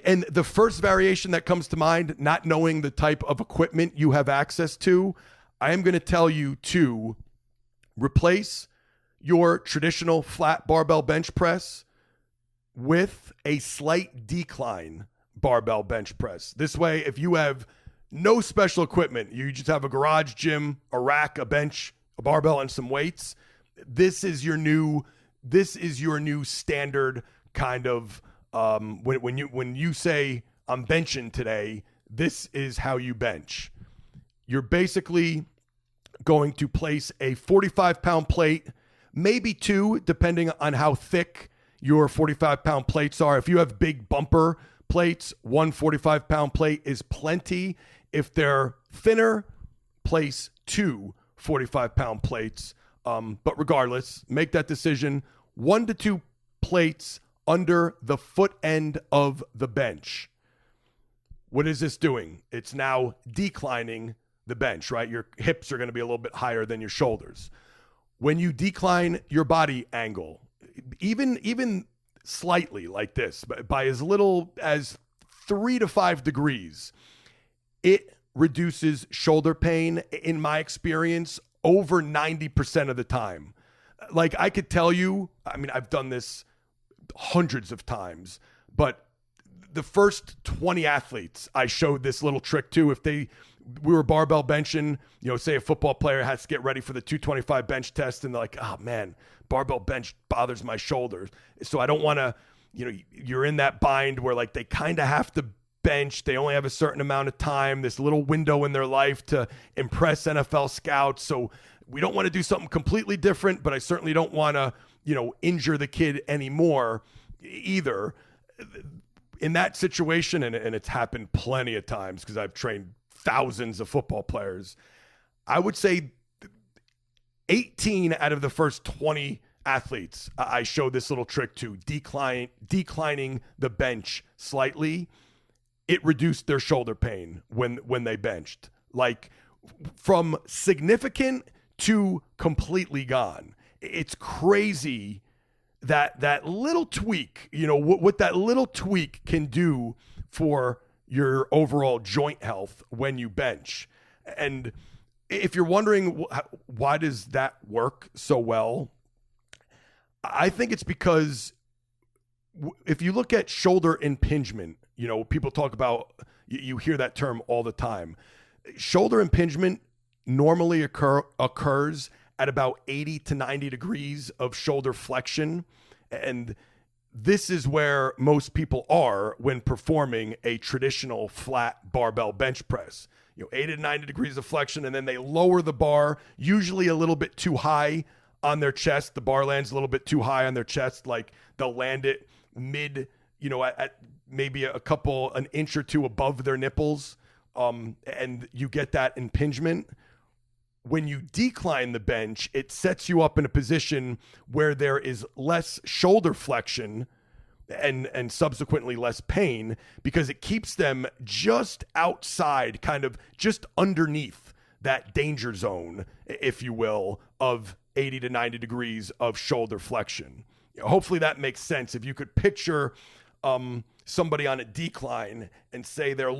And the first variation that comes to mind, not knowing the type of equipment you have access to, I am going to tell you to replace your traditional flat barbell bench press with a slight decline barbell bench press. This way, if you have no special equipment, you just have a garage gym, a rack, a bench, a barbell, and some weights, this is your new standard kind of when you say I'm benching today, this is how you bench. You're basically going to place a 45-pound plate, maybe two, depending on how thick your 45-pound plates are. If you have big bumper plates, one 45-pound plate is plenty. If they're thinner, place two 45-pound plates. But regardless, make that decision. 1 to 2 plates under the foot end of the bench. What is this doing? It's now declining the bench, right? Your hips are going to be a little bit higher than your shoulders. When you decline your body angle, even slightly like this, by as little as 3 to 5 degrees, it reduces shoulder pain, in my experience, over 90% of the time. Like, I could tell you, I mean, I've done this hundreds of times, but the first 20 athletes I showed this little trick to, we were barbell benching, say a football player has to get ready for the 225 bench test, and they're like, oh man, barbell bench bothers my shoulders. So I don't want to, you're in that bind where like they kind of have to bench. They only have a certain amount of time, this little window in their life to impress NFL scouts. So we don't want to do something completely different, but I certainly don't want to, injure the kid anymore either. In that situation, and it's happened plenty of times because I've trained thousands of football players, I would say 18 out of the first 20 athletes I showed this little trick to, declining the bench slightly. It reduced their shoulder pain when they benched, like from significant to completely gone. It's crazy that little tweak, what that little tweak can do for your overall joint health when you bench. And if you're wondering why does that work so well, I think it's because if you look at shoulder impingement, people talk about, you hear that term all the time. Shoulder impingement normally occurs at about 80 to 90 degrees of shoulder flexion. And this is where most people are when performing a traditional flat barbell bench press. 80 to 90 degrees of flexion, and then they lower the bar, usually a little bit too high on their chest. The bar lands a little bit too high on their chest, like they'll land it mid, at maybe an inch or two above their nipples, and you get that impingement. When you decline the bench, it sets you up in a position where there is less shoulder flexion and subsequently less pain, because it keeps them just outside, kind of just underneath that danger zone, if you will, of 80 to 90 degrees of shoulder flexion. Hopefully that makes sense. If you could picture somebody on a decline and say they're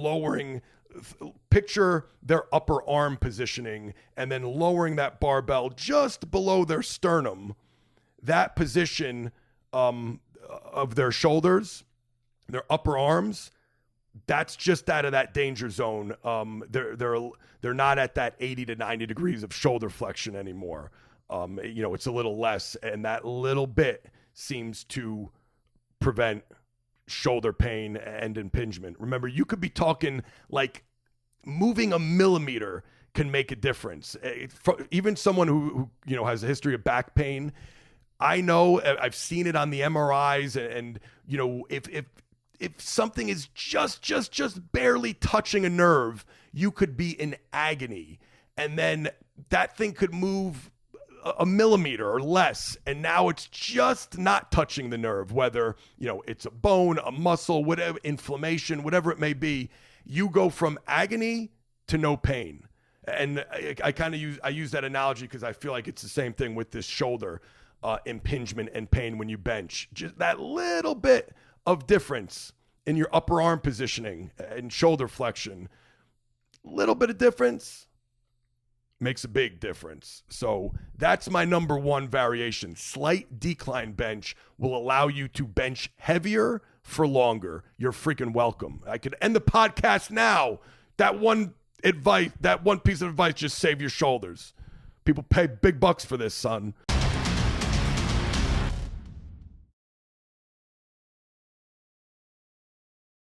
picture their upper arm positioning and then lowering that barbell just below their sternum, that position of their shoulders, their upper arms, that's just out of that danger zone. They're not at that 80 to 90 degrees of shoulder flexion anymore. It's a little less, and that little bit seems to prevent shoulder pain and impingement. Remember, you could be talking like moving a millimeter can make a difference. Even someone who has a history of back pain, I know, I've seen it on the MRIs, and if something is just barely touching a nerve, you could be in agony, and then that thing could move a millimeter or less, and now it's just not touching the nerve, whether it's a bone, a muscle, whatever, inflammation, whatever it may be. You go from agony to no pain. And I use that analogy because I feel like it's the same thing with this shoulder impingement and pain when you bench. Just that little bit of difference in your upper arm positioning and shoulder flexion. Little bit of difference makes a big difference. So that's my number one variation. Slight decline bench will allow you to bench heavier for longer. You're freaking welcome. I could end the podcast now. That one piece of advice, just save your shoulders. People pay big bucks for this, son.